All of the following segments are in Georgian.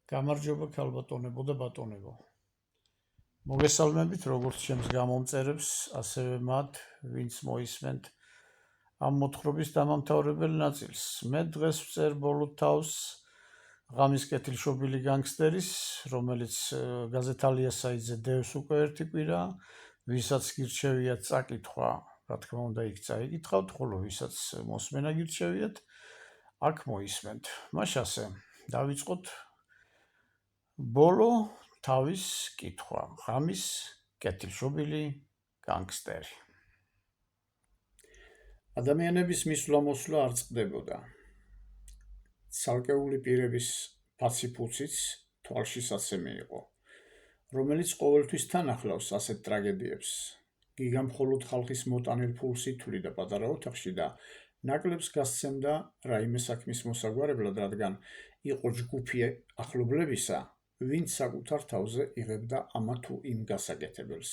გამარჯობა ქალბატონებო და ბატონებო. მოგესალმებით როგორც ჩემს გამომწერებს, ასევე მათ, ვინც მოისმენთ ამ მოთხრობის დამამთავრებელ ნაწილს. მე დღეს ვწერ ბოლო თავს ღამის კეთილშობილი განგსტერის, რომელიც გაზეთ ალიასაიძე დევს უკვე ერთი კვირა, ვისაც გირჩევიათ წაკითხვა, რა თქმა უნდა იქ წაიკითხავთ, ხოლო ვისაც მოსმენა გირჩევიათ, აქ მოისმენთ. მაშასე დავიწყოთ ბოლო თავის კითხვა, ღამის კეთილშობილი განგსტერი. ადამიანების მისვლა-მოსვლა არ წყდებოდა. ცალკეული პირების ფაცი-ფუციც თვალშისაცემი იყო, რომელიც ყოველთვის თან ახლავს ასეთ ტრაგედიებს. გიგა მხოლოდ ხალხის მოტანილ ფულს ითვლიდა პატარა ოთახში და ნაკლებს გასცემდა რაიმე საქმის მოსაგვარებლად, რადგან იყო ჯგუფი ახლობლებისა, ვინც საკუთარ თავზე იღებდა ამა თუ იმ გასაკეთებელს.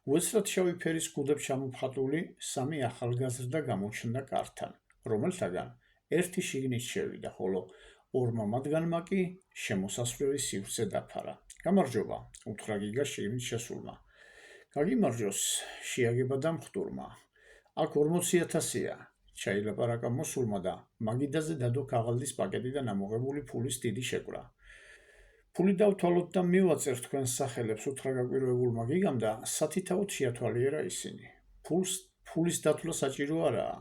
უეცრად შავი ფერის კუდებს ჩამოფხატული სამი ახალგაზრდა გამოჩნდა კართან, რომელთაგან ერთი შიგნით შევიდა, ხოლო ორმა მათგანმა კი შემოსასვლელი სივრცე დაფარა. გამარჯობა, უთხრა გიგა შიგნით შესულმა. გაგიმარჯოს, შეაგება და მხტურმა. აქ 40,000-ია, ჩაილაპარაკა მოსულმა და მაგიდაზე დადო ქაღალდის პაკეტი და ამოღებული ფულის დიდი შეკვრა. ფული დავთვალოთ და მივაწერ თქვენს სახელებს, უთხრა გაკვირვებულმა გიგამ და სათითაოდ შეათვალიერა ისინი. ფულის დათვლა საჭირო არაა,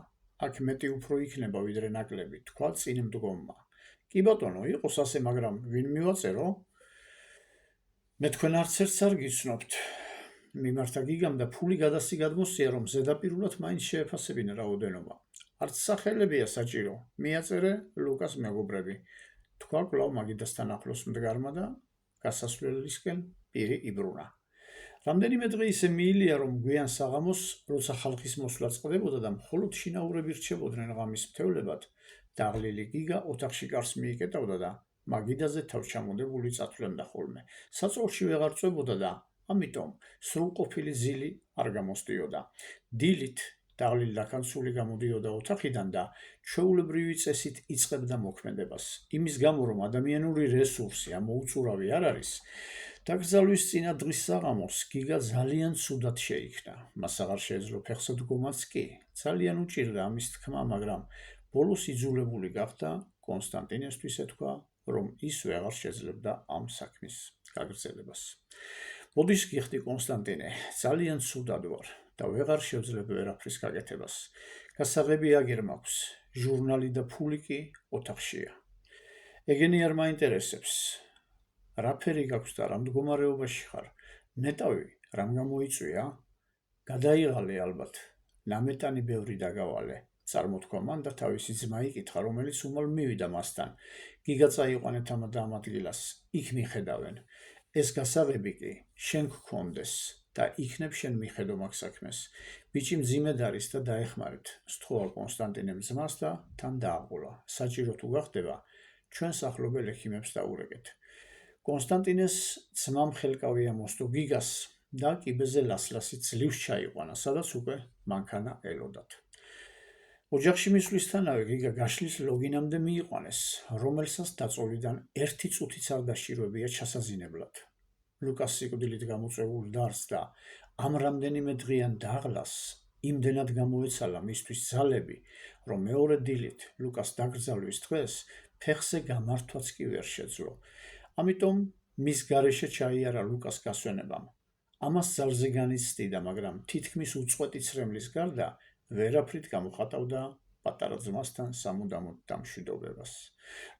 აქ მეტი უფრო იქნება ვიდრე ნაკლები, თქვა წინ მდგომმა. კი ბატონო, იყოს ასე, მაგრამ ვინ მივაწერო? მე თქვენ არც ერთს არ გიცნობთ. მიმართა გიგამ და ფული გადასი გადმოსია, რომ ზედაპირულად მაინც შეეფასებინა რაოდენობა. არც სახელებია საჭირო, მიაწერე ლუკას მეგობრები. თქვა კვლავ მაგიდასთან ახლოს მდგარმა და გასასვლელისკენ პირი იბრუნა. რამდენიმე დღე ისე მიილია, რომ გვიან საღამოს, როცა ხალხის მოსვლა წყდებოდა და მხოლოდ შინაურები რჩებოდნენ ღამის მთევლებად, დაღლილი გიგა ოთახში კარს მიიკეტავდა და მაგიდაზე თავჩამოდებული წათვლემდა ხოლმე. საწოლში ვეღარ წვებოდა და ამიტომ სრულყოფილი ზილი არ გამოსდიოდა. დილით დაღლილი ლაქანცული გამოდიოდა ოთახიდან და ჩვეულებრივი წესით იწყებდა მოქმედებას. იმის გამო, რომ ადამიანური რესურსი ამოუწურავი არ არის, დაკრძალვის წინა დღის საღამოს გიგა ძალიან ცუდად შეიქნა. მას აღარ შეეძლო ფეხსა დგომაც კი. ძალიან უჭირდა ამის თქმა, მაგრამ ბოლოს იძულებული გახდა კონსტანტინესთვის ეთქვა, რომ ის ვეღარ შეძლებდა ამ საქმის გაგრძელებას. მოდის გიხდი კონსტანტინე, ძალიან ცუდად ვარ და ვეღარ შევძლებ ვერაფრის გაკეთებას. გასაღები აგერ მაქვს, ჟურნალი და ფული კი ოთახშია. ეგენი არ მაინტერესებს. რა ფერი გაქვს და რა მდგომარეობაში ხარ? ნეტავი რამ გამოიწვია? გადაიღალე ალბათ. ნამეტანი ბევრი დაგავალე. წარმოთქვა მან და თავისი ძმა იკითხა, რომელიც უმალ მივიდა მასთან. გიგა წაიყვანეთ ამ ადგილას, იქ მიხედავენ. ეს გასაღები კი შენ გქონდეს და იქნებ შენ მიხედო მაგ საქმეს. ბიჭი მძიმედ არის და დაეხმარეთ. სთხოვა კონსტანტინემ ძმას და თან დააყოლა. საჭირო თუ გახდება, ჩვენს ახლობელ ექიმებს დაურეკეთ. კონსტანტინეს ძმამ ხელკავია მოსდო გიგას და კიბეზე ლასლასი ძლივს ჩაიყვანა, სადაც უკვე მანქანა ელოდათ. ოჯახში მისვლისთანავე გიგა გაშლის ლოგინამდე მიიყვანეს, რომელსაც დაწოლიდან 1 წუთიც არ დასჭიროებია ჩასაზინებლად. ლუკას სიკვდილით გამოწვეულ დარს და ამ რამდენიმე დღიან დაღლას იმდენად გამოეცალა მისთვის ძალები, რომ მეორე დილით ლუკას დაკრძალვის დღეს ფეხზე გამართვაც კი ვერ შეძლო. ამიტომ მის გარეშე ჩაიარა ლუკას გასვენებამ. ამას ძალზე განიცდიდა, მაგრამ თითქმის უწყვეტი ცრემლის გარდა ვერაფრით გამოხატავდა პატარა ძმასთან სამუდამოდ დამშვიდობებას.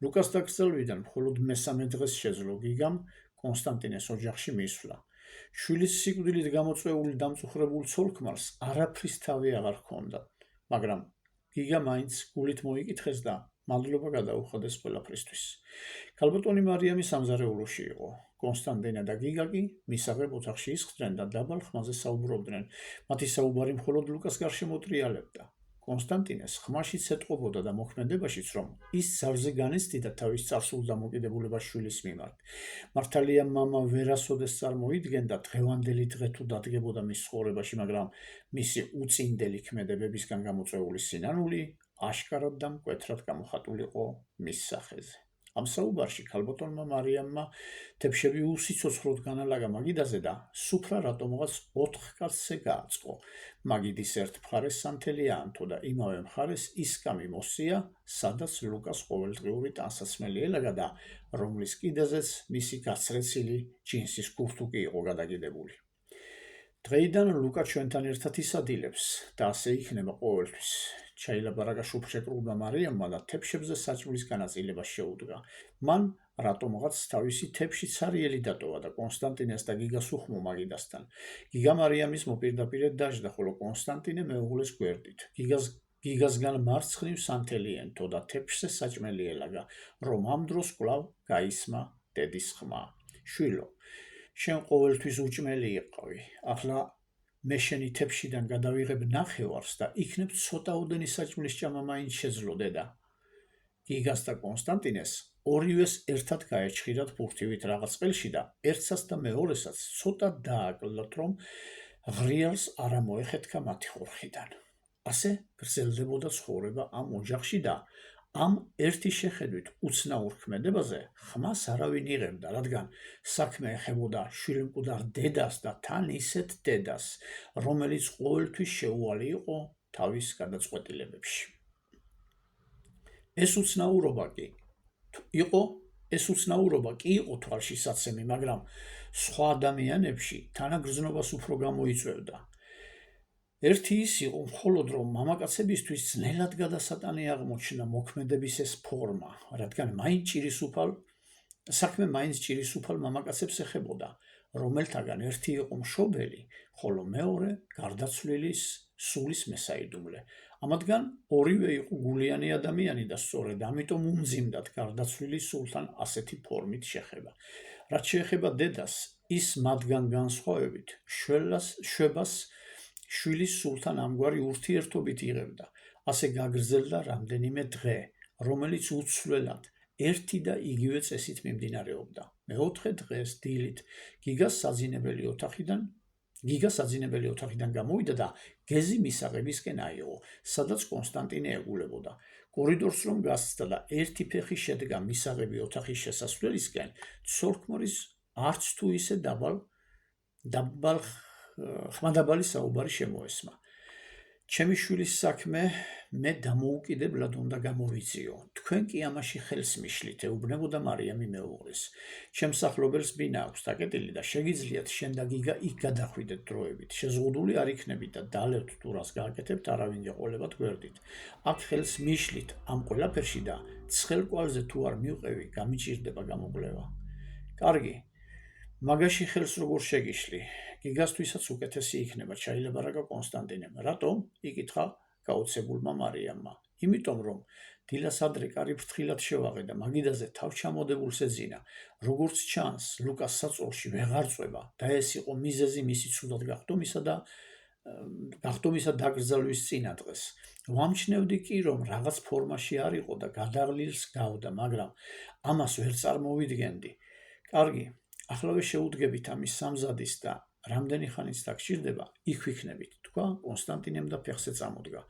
ლუკას დაკრძალვიდან მხოლოდ მესამე დღეს შეძლო გიგამ კონსტანტინეს ოჯახში მისვლა. შვილის სიკვდილით გამოწვეული დამწუხრებულ ცოლ-ქმარს არაფრის თავი აღარ ჰქონდა, მაგრამ გიგა მაინც გულით მოიკითხეს და მადლობა გადაუხადეს ყველაფრისთვის. ქალბატონი მარიამი სამზარეულოში იყო. კონსტანტინე და გიგა კი მისაღებ ოთახში ისხდნენ და დაბალ ხმაზე საუბრობდნენ. მათი საუბარი მხოლოდ ლუკას გარშემო ტრიალებდა. კონსტანტინეს ხმაშიც ეტყობოდა და მოქმედებაშიც, რომ ის ძალზე განიცდიდა თავის წარსულ დამოკიდებულებას შვილის მიმართ. მართალია მამა ვერასოდეს წარმოიდგენდა დღევანდელი დღე თუ დადგებოდა მის ცხოვრებაში, მაგრამ მისი უწინდელი ქმედებებისგან გამოწვეული სინანული აშკარად და მკვეთრად გამოხატულიყო მის სახეზე. ამ საუბარში ქალბატონმა მარიამმა თებშები უსიცოცხლოდ განალაგა მაგიდაზე და სუფრა რატომღაც 4 კაცზე გააწყო. მაგიდის ერთ მხარეს სანთელი აანთო და იმავე მხარეს ის კამი მოსია, სადაც ლუკას ყოველდღიური ტანსაცმელი ელაგა და რომლის კიდეზეც მისი გაცრეცილი ჯინსის კურთუკი იყო გადაგიდებული. დღეიდან ლუკა ჩვენთან ერთად ისადილებს და ასე იქნება ყოველთვის. ჩაილაბარაკა შუქშეკრულმა მარიამმა და თებშებზე საჭმლის განაწილება შეუდგა. მან რატომღაც თავისი თებში ცარიელი დატოვა და კონსტანტინეს და გიგას უხმო მაგიდასთან. გიგა მარიამის მოპირდაპირედ დაждდა, ხოლო კონსტანტინე მეუღლეს გვერდით. გიგასგან მარცხნივ სანთელი ენთო და თებში საჭმელი ელაგა, რომ ამ დროს კვლავ გაისმა დედის ხმა. შვილო, შენ ყოველთვის უჭმელი იყავი. ახლა მე შენი თებშიდან გადავიღებ ნახევარს და იქნებ ცოტაოდენი საჭმლის ჭამა მაინც შეძლო დედა. გიგას და კონსტანტინეს ორივეს ერთად გაეჩხირათ ბურთივით რაღაც ყელში და ერთსაც და მეორესაც ცოტა დააკლდათ, რომ ღრიალს არ მოეხეთქა მათი ხურხიდან. ასე გრძელდებოდა ცხოვრება ამ ოჯახში და ამ ერთი შეხედვით უცნაურ ქმედებაზე ხმას არავინ იღებდა, რადგან საქმე ეხებოდა შვილმკვდარ დედას და თან ისეთ დედას, რომელიც ყოველთვის შეუვალი იყო თავის გადაწყვეტილებებში. ეს უცნაურობა კი იყო თვალშისაცემი, მაგრამ სხვა ადამიანებში თანაგრძნობას უფრო გამოიწვევდა. ერთი ის იყო მხოლოდ, რომ მამაკაცებისთვის ძნელად გადასატანი აღმოჩნდა მოქმედების ეს ფორმა, რადგან საქმე მაინც ჭირისუფალ მამაკაცებს ეხებოდა, რომელთაგან ერთი იყო მშობელი, ხოლო მეორე გარდაცვლილის სულის მესაიდუმლე. ამათგან ორივე იყო გულიანი ადამიანი და სწორედ ამიტომ უმძიმდათ გარდაცვლილი სულთან ასეთი ფორმით შეხება. რაც შეეხება დედას, ის მათგან განსხვავებით შვებას შვილის სულთან ამგვარი ურთიერთობით იღებდა. ასე გაგრძელდა რამდენიმე დღე, რომელიც უცვლელად ერთი და იგივე წესით მიმდინარეობდა. მეოთხე დღეს დილით გიგას საძინებელი ოთახიდან გამოვიდა და გეზი მისაღებისკენ აიღო, სადაც კონსტანტინე ეგულებოდა. კორიდორს რომ გასცდა და ერთი ფეხი შედგა მისაღები ოთახის შესასვლელისკენ, ცოლ-ქმრის არც თუ ისე ხმადაბალი საუბარი შემოესმა. ჩემი შვილის საქმე მე დამოუკიდებლად უნდა გამოვიძიო. თქვენ კი ამაში ხელს მიშლით, ეუბნებოდა მარიამი მეუღლეს. ჩემს სახლობელს ბინა აქვს დაკეტილი და შეგიძლიათ შენ და გიგა იქ გადახვიდეთ დროებით. შეზღუდული არ იქნებით და დალევთ თუ რას გააკეთებთ, არავინ გეყოლებათ გვერდით. აქ ხელს მიშლით ამ ყველაფერში და ცხელ კვალზე თუ არ მივყევი, გამიჭირდება გამოგლევა. კარგი, მაგაში ხელს როგორ შეგიშლი? გიგასთვისაც უკეთესი იქნება, ჩაილაბარაკა კონსტანტინემ. რატომ? იკითხა გაოცებულმა მარიამმა. იმიტომ რომ დილას ადრე კარი ფრთხილად შევაღე და მაგიდაზე თავჩამოდებულს ეძინა. როგორც ჩანს, ლუკას საწოლში ვეღარ წვება და ეს იყო მიზეზი მისი ცუდად გახდომისა დაკრძალვის წინა დღეს. ვამჩნევდი კი, რომ რაღაც ფორმაში არ იყო და გადაღლილს გავდა, მაგრამ ამას ვერ წარმოვიდგენდი. კარგი, ახლავე შეუდგებით ამის სამზადის და რამდენი ხანიც დაგჭირდება, იქ ვიქნებით, თქვა კონსტანტინემ და ფეხზე წამოდგა.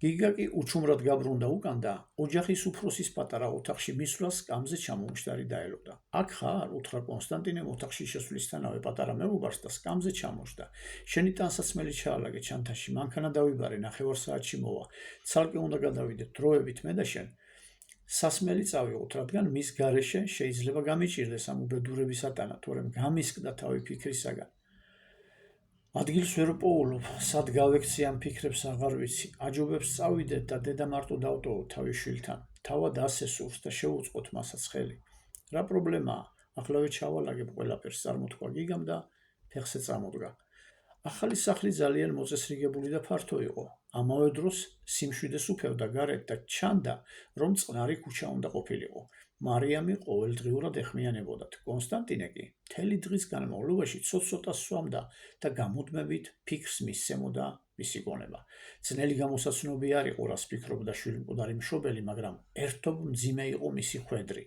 გიგა კი უჩუმრად გაბრუნდა უკან და ოჯახის უფროსის პატარა ოთახში მისვლას სკამზე ჩამომშდარი დაელოდა. აქ ხარ? უთხრა კონსტანტინემ ოთახში შესვლისთანავე პატარა მეუბარს და სკამზე ჩამოშდა. შენი ტანსაცმელი ჩაალაგე ჩანთაში, მანქანა დავიბარე, ნახევარ საათში მოვა. ცალკე უნდა გადავიდეთ დროებით მე და შენ. სასმელი წავიღოთ, რადგან მის გარეშე შეიძლება გამიჭირდეს ამ უბედურების ატანა, თორემ გამისკდა თავი ფიქრისაგან. ადგილს ვერ პოულობ, სად გავექცი ამ ფიქრებს აღარ ვიცი. აჯობებს წავიდეთ და დედა მარტო დავტოვოთ თავის შვილთან. თავად ასე სურს და შეუწყოთ მასაც ხელი. რა პრობლემაა? ახლავე ჩავალაგებ ყველაფერს, წარმოთქვა გიგამ და ფეხზე წამოდგა. ახალი სახლი ძალიან მოწესრიგებული და ფართო იყო. ამავე დროს სიმშვიდეს უფევდა გარეთ და ჩანდა, რომ წყნარი ქუჩა უნდა ყოფილიყო. მარიამი ყოველდღიურად ეხმიანებოდათ. კონსტანტინე კი მთელი დღის განმავლობაში ცოტ-ცოტას სვამდა და გამუდმებით ფიქრს მისცემოდა მისი გონება. ძნელი გამოსაცნობი არ იყო, რას ფიქრობდა შვილმკვდარი მშობელი, მაგრამ ერთობ მძიმე იყო მისი ხვედრი.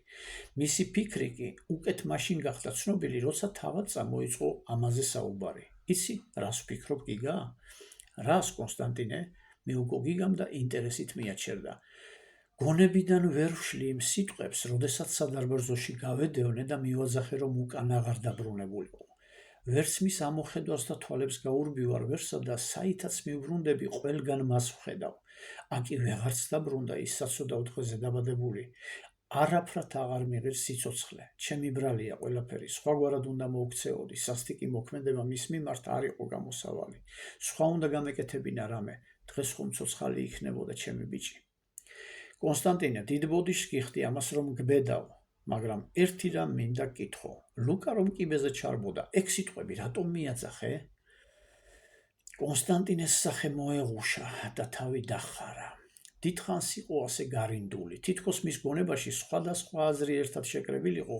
მისი ფიქრი კი უკეთ მაშინ გახდა ცნობილი, როცა თავად წამოიწყო ამაზე საუბარი. იცი, რას ვფიქრობ, გიგა? რას, კონსტანტინე? მე უკვე გიგამ და ინტერესით მიაჩერდა. გონებიდან ვერ ვშლი იმ სიტყვებს, როდესაც სადარბაზოში გავედევნე და მივაძახე, რომ უკან აღარ დაბრუნებულიყო. ვერც მის ამოხედვას და თვალებს გაურბივარ, ვერსა და საითაც მივბრუნდები, ყველგან მას ვხედავ. აკი ვეღარც დაბრუნდა ის საცოდავ დღეზე დაბადებული. არაფრად აღარ მიღირს სიცოცხლე, ჩემი ბრალია ყველაფერი, სხვაგვარად უნდა მოუქცეოდი, სასტიკი მოქმედება მის მიმართ არ იყო გამოსავალი. სხვა უნდა გამეკეთებინა რამე, დღეს ხომ ცოცხალი იქნებოდა ჩემი ბიჭი. კონსტანტინე, დიდ ბოდიშს გიხდი ამას, რომ გბედავ, მაგრამ ერთი რამ მინდა გკითხო. ლუკა რომ კიბეზე ჩარბოდა, ეგ სიტყვები რატომ მიაძახე? კონსტანტინეს სახე მოეღუშა და თავი დახარა. დიდხანს იყო ასე გარინდული, თითქოს მის გონებაში სხვადასხვა აზრი ერთად შეკრებილიყო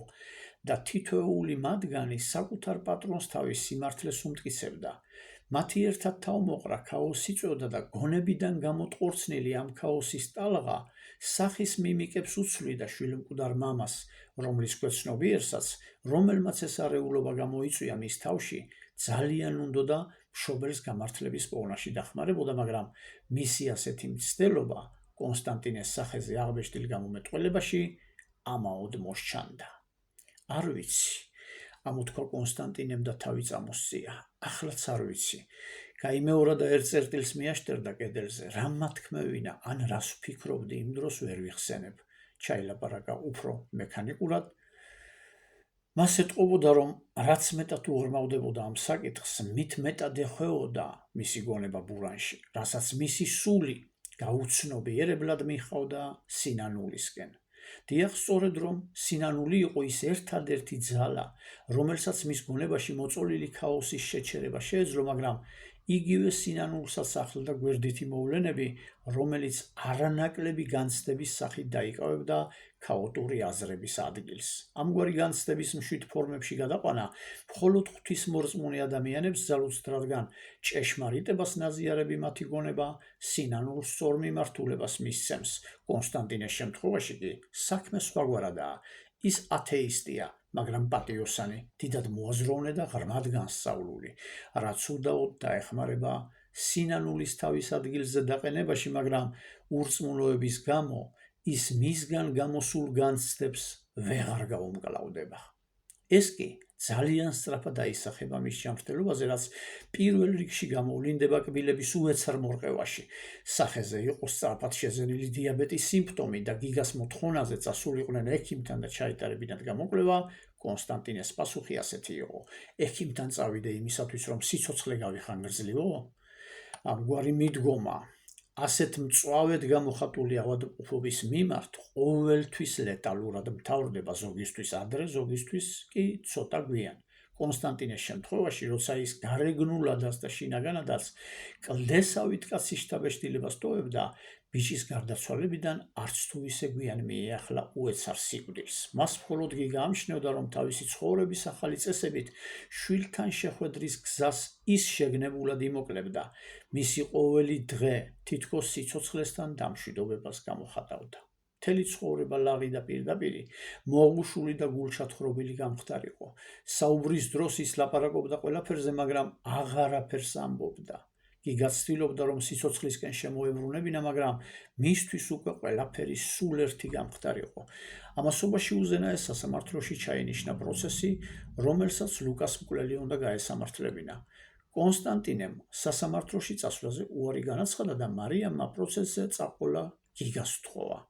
და თითოეული მათგანი საკუთარ პატრონს თავის სიმართლეს უმტკიცებდა. მათი ერთად თავმოყრა ქაოსი წოდა და გონებიდან გამოტყორცნილი ამ ქაოსის ტალღა სახის მიმიკებს უცვლიდა შვილმკვდარ მამას, რომლის ქვეცნობიერსაც, რომელმაც ეს არეულობა გამოიწვია მის თავში, ძალიან უნდოდა მშობელს გამართლების პოვნაში დახმარებოდა, მაგრამ მისი ასეთი მცდელობა კონსტანტინეს სახეზე აღბეჭდილ გამომეტყველებაში ამაოდ მოსჩანდა. არ ვიცი, ამოთქვა კონსტანტინემ და თავი წამოსწია. ახლაც არ ვიცი. გაიმეორა და ერთ წერტილს მიაშტერდა კედელზე. რა მათქმევინა, ან რას ვფიქრობდი, იმ დროს ვერ ვიხსენებ. ჩაილაპარაკა უფრო მექანიკურად. მას ეტყობოდა, რომ რაც მეტად უღრმავდებოდა ამ საკითხს, მით მეტად ეხვეოდა მისი გონება ბურანში, რასაც მისი სული გაუცნობიერებლად მიჰყავდა სინანულისკენ. დიახ, სწორედ რომ სინანული იყო ის ერთადერთი ძალა, რომელსაც მის გონებაში მოწოლილი ქაოსის შეჩერება შეეძლო, მაგრამ იგივე სინანულსაც ახლდა გვერდითი მოვლენები, რომელიც არანაკლები განცდების სახით დაიკავებდა ქაოტური აზრების ადგილს. ამგვარი განცდების მშვიდ ფორმებში გადაყვანა მხოლოდ ღვთისმორწმუნე ადამიანებს ძალუძთ, რადგან ჭეშმარიტებას ნაზიარები მათი გონება სინანულს სწორ მიმართულებას მისცემს. კონსტანტინეს შემთხვევაში კი საქმე სხვაგვარადაა. ის ათეისტია, მაგრამ პატიოსანი, დიდად მოაზროვნე და ღრმად განსწავლული, რაც უდაოდ დაეხმარება სინანულის თავის ადგილზე დაყენებაში, მაგრამ ურწმუნოების გამო ის მისგან გამოსულ განცდებს ვეღარ გაუმკლავდება. ეს კი ძალიან სწრაფად დაისახება მის ჯანმრთელობაზე, რაც პირველ რიგში გამოვლინდება კბილების უეცარ მორყევაში. სახეზე იყო სწრაფად შეზენილი დიაბეტის სიმპტომი და გიგას მოთხოვნაზე წასულიყვნენ ექიმთან და ჩაიტარებინათ გამოკვლევა. კონსტანტინეს პასუხი ასეთი იყო: ექიმთან წავიდე იმისათვის, რომ სიცოცხლე გავიხანგრძლივო? ამგვარი მიდგომა ასეთ მწვავედ გამოხატული ავადმყოფობის მიმართ ყოველთვის ლეტალურად მთავრდება, ზოგისთვის ადრე, ზოგისთვის კი ცოტა გვიან. კონსტანტინეს შემთხვევაში, როცა ის გარეგნულადაც და შინაგანადაც კლდესავით კაცის შთაბეჭდილებას ტოვებდა, ბიჭის გარდაცვალებიდან არც თუ ისე გვიან მიეახლა უეცარ სიკვდილს. მას მხოლოდ გიგა ამჩნევდა, რომ თავისი ცხოვრების ახალი წესებით შვილთან შეხვედრის გზას ის შეგნებულად იმოკლებდა. მისი ყოველი დღე თითქოს სიცოცხლესთან დამშვიდობებას გამოხატავდა. მთელი ცხოვრება ლაღი და პირდაპირი, მოღუშული და გულჩათხრობილი გამხდარიყო. საუბრის დროს ის ლაპარაკობდა ყველაფერზე, მაგრამ აღარაფერს ამბობდა. გიგა ცდილობდა, რომ სიცოცხლისკენ შემოებრუნებინა, მაგრამ მისთვის უკვე ყველაფერი სულ ერთი გამხდარიყო. ამასობაში უზენაეს სასამართლოში ჩაინიშნა პროცესი, რომელსაც ლუკას მკვლელი უნდა გაესამართლებინა. კონსტანტინემ სასამართლოში წასვლაზე უარი განაცხადა და მარიამმა პროცესზე წაყოლა გიგას თხოვა.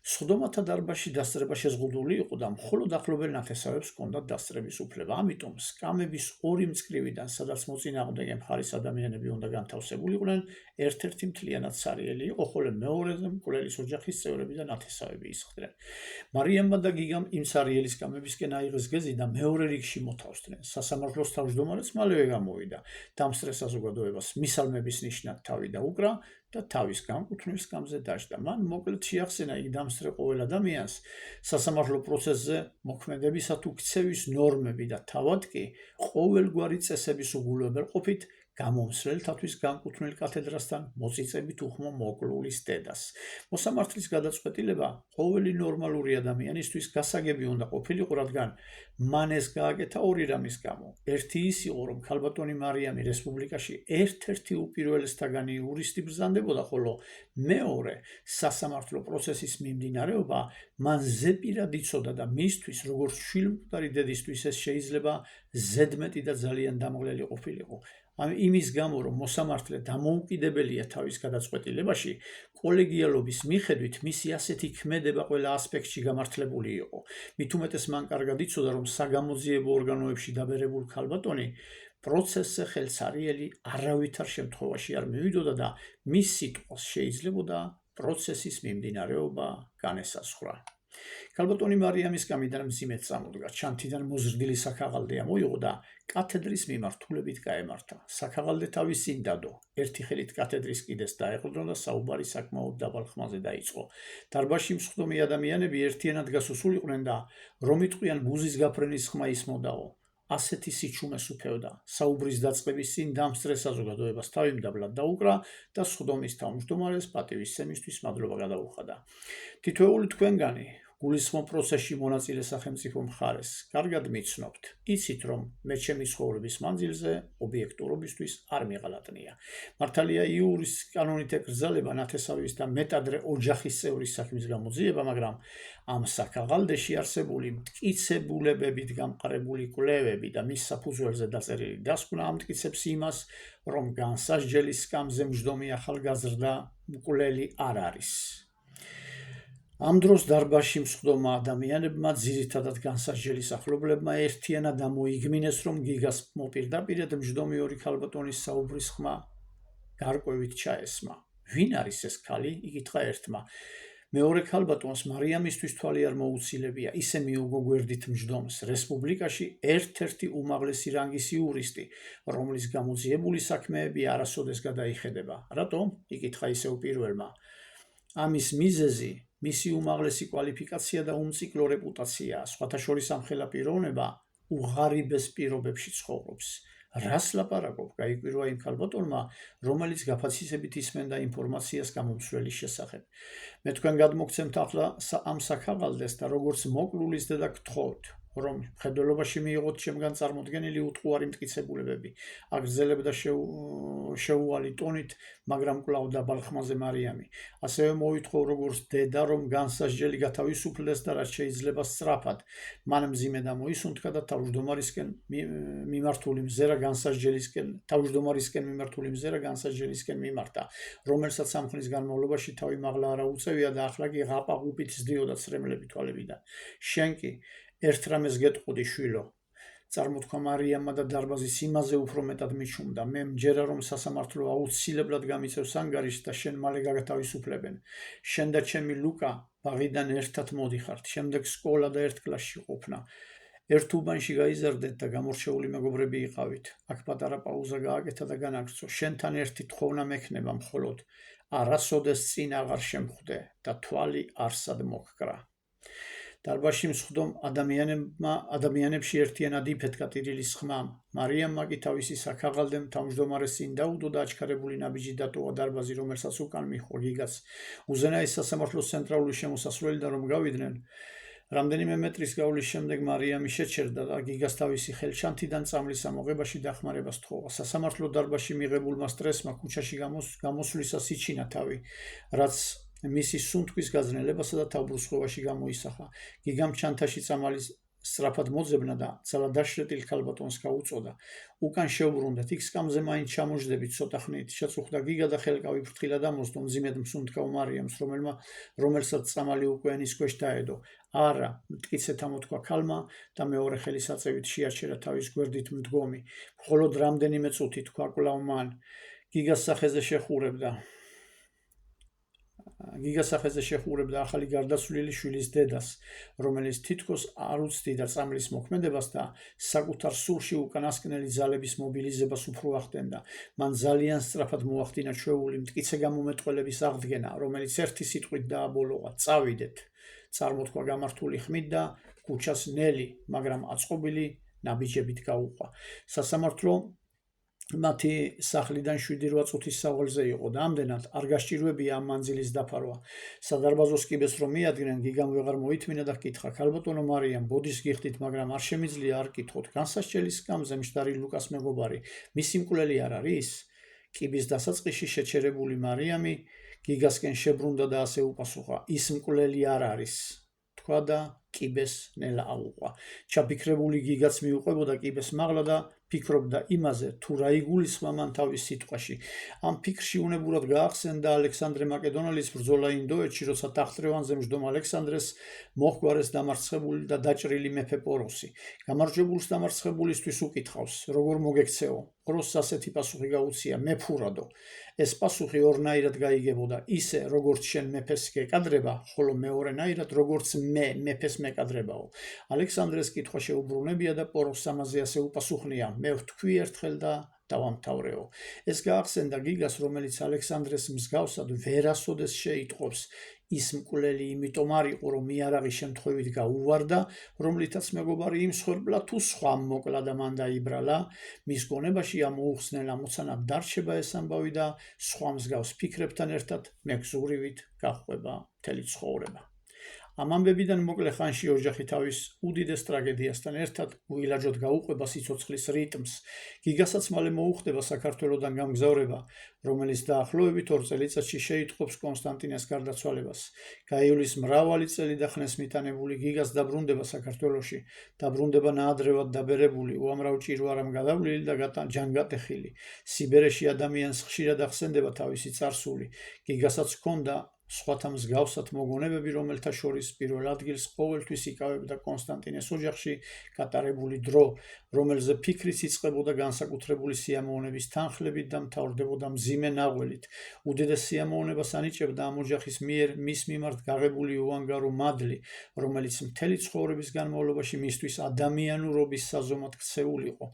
სხდომათა დარბაზში დასწრება შეზღუდული იყო და მხოლოდ ახლობელ ნათესავებს ჰქონდათ დასწრების უფლება. ამიტომ სკამების ორი მწკრივიდან, სადაც მოწინააღმდეგე მხარის ადამიანები უნდა განთავსებულიყვნენ, ერთ-ერთი მთლიანად სარიელი იყო, ხოლო მეორეზე მკვლელის ოჯახის წევრები და ნათესავები ისხდნენ. მარიამმა და გიგამ იმ სარიელი სკამებისკენ აიღეს გეზი და მეორე რიგში მოთავსდნენ. სასამართლოს თავმჯდომარეც მალევე გამოვიდა. დამსწრე საზოგადოებას მისალმების ნიშნად თავი დაუკრა და თავის განკუთვნილ სკამზე დაჯდა. მან მოკლედ შეახსენა იქ დამსწრე ყოველ ადამიანს, სასამართლო პროცესზე მოქმედებისა თუ ქცევის ნორმები და თავად კი ყოველგვარი წესების უგულებელყოფით გამომსვლელთათვის განკუთვნილ კათედრასთან მოწიწებით უხმო მოკლულის დედას. მოსამართლის გადაწყვეტილება ყოველი ნორმალური ადამიანისთვის გასაგები უნდა ყოფილიყო, რადგან მან ეს გააკეთა ორი რამის გამო. ერთი ის იყო, რომ ქალბატონი მარიამი რესპუბლიკაში ერთ-ერთი უპირველესთაგანი იურისტი ბრძანდებოდა, ხოლო მეორე სასამართლო პროცესის მიმდინარეობა მან ზეპირად იცოდა და მისთვის, როგორც შვილმკვდარი დედისთვის, ეს შეიძლება ზედმეტი და ძალიან დამღლელი ყოფილიყო. იმის გამო, რომ მოსამართლე დამოუკიდებელია თავის გადაწყვეტილებაში, კოლეგიალობის მიხედვით მისი ასეთი ქმედება ყველა ასპექტში გამართლებული იყო. მით უმეტეს მან კარგად იცოდა, რომ საგამოძიებო ორგანოებში დაბერებული ქალბატონი პროცესზე ხელსარიელი არავითარ შემთხვევაში არ მივიდოდა და მის სიტყვას შეიძლებოდა პროცესის მიმდინარეობა განესაზღვრა. ქალბატონი მარიამის გამიდან მძიმედ წამოდგა, ჩანთიდან მოზრდილი საქაღალდე ამოიღო და კათედრის მიმართულებით გაემართა. საქაღალდე თავის წინ დადო, ერთი ხელით კათედრის კიდეს დაეყრდნო და საუბარი საკმაოდ დაბალ ხმაზე დაიწყო. დარბაზში მსხდომი ადამიანები ერთიანად გასუსულიყვნენ და რომ იტყვიან ბუზის გაფრენის ხმა ისმოდაო. ასეთი სიჩუმეს უფევდა. საუბრის დაწყების წინ დამსწრე საზოგადოებას თავი მდაბლად დაუკრა და სხდომის თავმჯდომარეს პატივისცემისთვის მადლობა გადაუხადა. თითოეული თქვენგანი გულისხმობ პროცესში მონაწილე სახელმწიფო მხარეს, კარგად მიცნობთ. იცით, რომ მე ჩემი ცხოვრების მანძილზე ობიექტურობისთვის არ მიღალატნია. მართალია იურის კანონით ეკრძალება ნათესავის და მეტადრე ოჯახის წევრის საქმის გამოძიება, მაგრამ ამ საქაღალდეში არსებული მტკიცებულებებით გამყარებული კვლევები და მის საფუძველზე დაწერილი დასკვნა ამტკიცებს იმას, რომ განსასჯელი სკამზე მჯდომი ახალგაზრდა მკვლელი არ არის. ამ დროს დარბაზში მსხდომა ადამიანებმა, ძირითადად განსასჯელის ახლობლებმა ერთიანად ამოიგმინეს, რომ გიგას მოპირდაპირედ მჯდომი ორი ქალბატონის საუბრის ხმა გარკვევით ჩაესმა. ვინ არის ეს ქალი? იკითხა ერთმა. მეორე ქალბატონს მარიამისთვის თვალი არ მოუცილებია, ისე მიუგო გვერდით მჯდომს, რესპუბლიკაში ერთ-ერთი უმაღლესი რანგის იურისტი, რომლის გამოძიებული საქმეები არასოდეს გადაიხედება. რატომ? იკითხა ისევ პირველმა. ამის მიზეზი მისი უმაღლესი კვალიფიკაცია და უმციკლო რეპუტაციაა, სხვათა შორის ამ ხელაპიროვნება უღარიბეს პირობებში ცხოვრობს. რას ლაპარაკობ? გაიკვირვა იმ ქალბატონმა, რომელიც გაფაცისებით ისმენდა ინფორმაციას გამომსვლელის შესახებ. მე თქვენ გადმოგცემთ ახლა ამ საქაღალდეს და როგორც მოკლულის დედა გთხოვთ, რომ მხედველობაში მიიღოთ ჩემგან წარმოდგენილი უტყუარი მტკიცებულებები. აგრძელებდა შეუვალი ტონით, მაგრამ კვლავ დაბალ ხმაზე მარიამი. ასევე მოვითხოვ როგორც დედა, რომ განსასჯელი გათავისუფლდეს და რაც შეიძლება სწრაფად. მან მძიმედ ამოისუნთქა და თავმჯდომარისკენ მიმართული მზერა განსასჯელისკენ მიმართა, რომელსაც ამ ხნის განმავლობაში თავი მაღლა არა უწევია და ახლა კი ღაპაღუპით ზდიოდა ცრემლები თვალებიდან. შენ კი ერთ რამეს გეტყუდი, შვილო. წარმოთქვა მარიამმა და დარბაზის იმაზე უფრო მეტად მიჩუმდა. მე მჯერა, რომ სასამართლო აუცილებლად გამიწევს ანგარიშს და შენ მალე გაგათავისუფლებენ. შენ და ჩემი ლუკა ბაღიდან ერთად მოდიხართ, შემდეგ სკოლა და ერთ კლასში ყოფნა. ერთ უბანში გაიზარდეთ და გამორჩეული მეგობრები იყავით. აქ პატარა პაუზა გააკეთა და განაგრძო. შენთან ერთი თხოვნა მექნება, მხოლოდ არასოდეს წინ აღარ შემხვდე და თვალი არსად მოგკრა. დარბაზში მსხდომ ადამიანებში ერთიანად იფეთქა ტირილის ხმამ. მარიამმა კი თავისი საქაღალდემ თავმჯდომარეს წინ დაუდო და აჩქარებული ნაბიჯი დატოვა დარბაზი, რომელსაც უკან მიჰყვა გიგაც. უზენაეს სასამართლოს ცენტრალური შემოსასვლელიდან რომ გავიდნენ, რამდენიმე მეტრის გავლის შემდეგ მარიამი შეჩერდა და გიგას თავისი ხელჩანთიდან წამლის ამოღებაში დახმარებას თხოვა. სასამართლო დარბაზში მიღებულმა სტრესმა ქუჩაში გამოსვლისას იჩინა თავი, რაც მისი სუნთქვის გაძნელებასა და თავბრუსხვევაში გამოისახა. გიგამ ჩანთაში წამალი სწრაფად მოძებნა და ძალა დაშრეტილ ქალბატონს გაუწოდა. უკან შევბრუნდეთ, იქ სკამზე მაინც ჩამოждდებით ცოტა ხნით. შეწუხდა გიგა და ხელკავი ფრთხილად ამოსდო, მძიმედ მსუნთქავ მარიამს, რომელსაც წამალი უკვე ენის ქვეშ დაედო. არა, მტკიცედ ამოთქვა ქალმა და მეორე ხელისაწევით შეაჩერა თავის გვერდით მდგომი. მხოლოდ რამდენიმე წუთი თქვა კვლავ მან. გიგას სახეზე შეხურებდა ახალი გარდაცვლილი შვილის დედას, რომელიც თითქოს არ უცდიდა წამლის მოქმედებას და საკუთარ სულში უკანასკნელი ძალების მობილიზებას უფრო ახდენდა. მან ძალიან სწრაფად მოახდინა ჩვეული მტკიცე გამომეტყველების აღდგენა, რომელიც ერთი სიტყვით დააბოლოა: წავიდეთ. წარმოთქვა გამართული ხმით და ქუჩას ნელი, მაგრამ აწყობილი ნაბიჯებით გაუყვა. სასამართლო მათი სახლიდან 7-8 წუთის სავალზე იყო და ამდენად არ გასჭირვებია ამ მანძილის დაფარვა. სადარბაზოს კიბეს რომ მიადგნენ, გიგამ ვეღარ მოითმინა და ჰკითხა: ქალბატონო მარიამ, ბოდის გიხდით, მაგრამ არ შემიძლია არ კითხოთ. განსასჯელის სკამზე მშდარი ლუკას მეგობარი, მისი მკვლელი არ არის? კიბის დასაწყისში შეჩერებული მარიამი გიგასკენ შებრუნდა და ასე უპასუხა: ის მკვლელი არ არის. თქვა და კიბეს ნელა აუყვა. ჩაფიქრებული გიგაც მიუყვებოდა კიბეს მაღლა და ფიქრობდა იმაზე, თუ რა იგულისხმა მან თავის სიტყვაში. ამ ფიქრში უნებურად გაახსენდა ალექსანდრე მაკედონელის ბრძოლა ინდოეთში, როცა ტახტრევანზე მждომ ალექსანდრეს მოჰგვარეს დამარცხებული და დაჭრილი მეფე პოროსი. გამარჯვებულს დამარცხებულისთვის უკითხავს: როგორ მოგექცეო? პოროსს ასეთი პასუხი გაუწია: მეფურადო. ეს პასუხი ორნაირად გაიგებოდა: ისე, როგორც შენ მეფეს გეკადრება, ხოლო მეორენაირად, როგორც მე მეფეს მეკადრებაო. ალექსანდრეს კითხვა შეუბრუნებია და პოროსს ამაზე ასე უპასუხნია: მე ვთქვი ერთხელ და დავამთავრეო. ეს გაახსენდა გიგას, რომელიც ალექსანდრეს მსგავსად ვერასოდეს შეიტყობს. ის მკვლელი იმიტომ არ იყო, რომ იარაღის შემთხვევით გაუვარდა, რომლითაც მეგობარი იმსხვერპლა, თუ სხვა მოკლა და მან დაიბრალა. მის გონებაში ამ უხსნელ ამოცანად დარჩება ეს ამბავი და სხვა მსგავს ფიქრებთან ერთად მეგზურივით გაჰყვება მთელი ცხოვრება. ამ ამბებიდან მოკლე ხანში ოჯახი თავის უდიდეს ტრაგედიასთან ერთად უილაჯოდ გაუყვება სიცოცხლის რიტმს. გიგასაც მალე მოუხდება საქართველოდან გამგზავრება, რომელიც დაახლოებით 2 წელიწადში შეიტყობს კონსტანტინეს გარდაცვალებას. გაივლის მრავალი წელი და ხნეს მიტანებული გიგას დაბრუნდება საქართველოში, დაბრუნდება ნაადრევად დაბერებული, უამრავ ჭირვარამ გადავლილი და ჯანგატეხილი. სიბერეში ადამიანს ხშირად ახსენდება თავისი წარსული. გიგასაც ჰქონდა სხვათა მსგავსად მოგონებები, რომელთა შორის პირველ ადგილს ყოველთვის იკავებდა კონსტანტინეს ოჯახში გატარებული დრო, რომელზე ფიქრიც იწყებოდა განსაკუთრებული სიამოვნების თანხლებით და მთავრდებოდა მძიმე ნაღველით. უდიდეს სიამოვნებას ანიჭებდა ამ ოჯახის მიერ მის მიმართ გაღებული უანგარო მადლი, რომელიც მთელი ცხოვრების განმავლობაში მისთვის ადამიანურობის საზომად ქცეულიყო.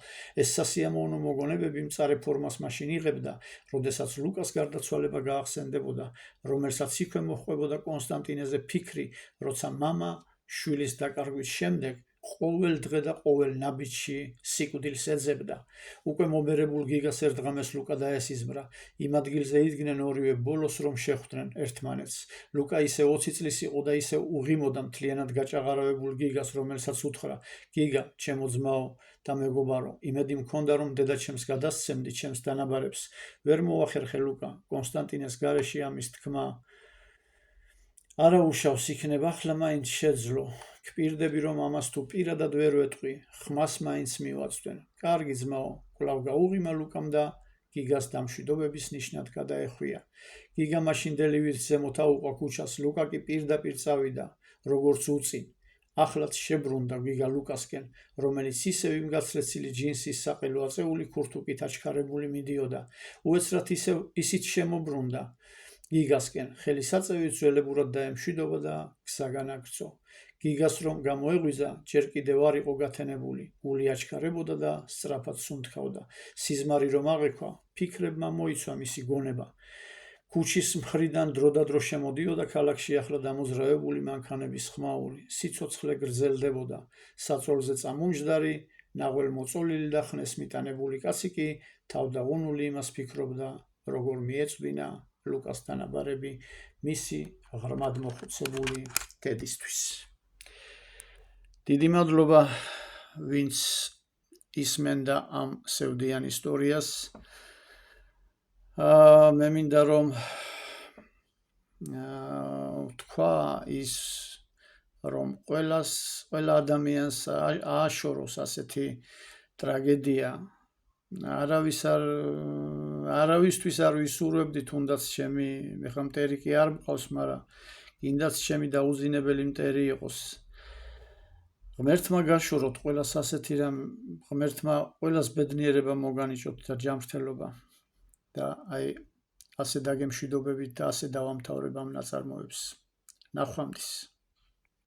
ეს სასიამოვნო მოგონებები მწარე ფორმას მაშინ იღებდა, როდესაც ლუკას გარდაცვალება გაახსენდებოდა, რომელსაც იქვე მოჰყვებოდა კონსტანტინეზე ფიქრი, როცა მამა შვილის დაკარგვის შემდეგ ყოველ დღე და ყოველ ნაბიჯში სიკვდილს ეძებდა. უკვე მობერებულ გიგას ერთ დღამეს ლუკა დაესიზმრა. იმ ადგილზე იდგნენ ორივე ბოლოს, რომ შეხვდნენ ერთმანეთს. ლუკა ისე 20 წლის იყო და ისე უღიმოდა მთლიანად გაჭაღარავებულ გიგას, რომელსაც უთხრა: გიგა, ჩემო ძმაო და მეგობარო, იმედი მქონდა, რომ დედაჩემს გადასცემდი ჩემს დანაბარებს. ვერ მოახერხე ლუკა. კონსტანტინეს გარეშე ამის თქმა არა უშავს იქნება, ახლა მაინც შეძლო. გპირდები, რომ ამას თუ პირადად ვერ ვეტყვი, ხმას მაინც მივაწვდენ. კარგი ძმაო, კვლავ გაუღიმა ლუკამ და გიგას დამშვიდობების ნიშნად გადაეხვია. გიგა მაშინდელი ვირთს ზემოთ აუყვა ქუჩას, ლუკა კი პირდაპირ წავიდა, როგორც უწინ. ახლაც შებრუნდა გიგა ლუკასკენ, რომელიც ისევ იმ გაცლეცილი ჯინსის საყელო აწეული ქურთუკით აჩქარებული მიდიოდა. უეცრად ისიც შემობრუნდა გიგასკენ, ხელისაწევით ძველებურად დაემშვიდობა და გზა განაგრძო. გიგას რომ გამოეღვიძა, ჯერ კიდევ არ იყო გათენებული, გული აჩქარებოდა და სწრაფად სუნთქავდა. სიზმარი რომ აღექვა, ფიქრებმა მოიცვა მისი გონება. ქუჩის მხრიდან დროდადრო შემოდიოდა ქალაქში ახლა დამოძრავებული მანქანების ხმაური. სიცოცხლე გრძელდებოდა. საწოლზე წამომჯდარი, ნაღველმოწოლილი და ხნეს მიტანებული კაცი კი თავდაღუნული იმას ფიქრობდა, როგორ მიეწვინა ლუკას დანაბარები მისი ღრმად მოხუცებული დედისთვის. დიდი მადლობა, ვინც ისმენდა ამ სევდიან ისტორიას. მე მინდა რომ თქვა ის, რომ ყველა ადამიანს ააშოროს ასეთი ტრაგედია. არავისთვის არ ვისურვებდი, თუნდაც ჩემი მეხამტერი კი არ მყავს, მაგრამ კიდაც ჩემი დაუძინებელი მტერი იყოს. ღმერთმა გაშოროთ ყველას ასეთი რამ, ღმერთმა ყველას ბედნიერება მოგანიჭოთ და ჯანმრთელობა და აი ასე დაგემშვიდობებით და ასე დავამთავრებ ამ ნაწარმოებს. ნახვამდის.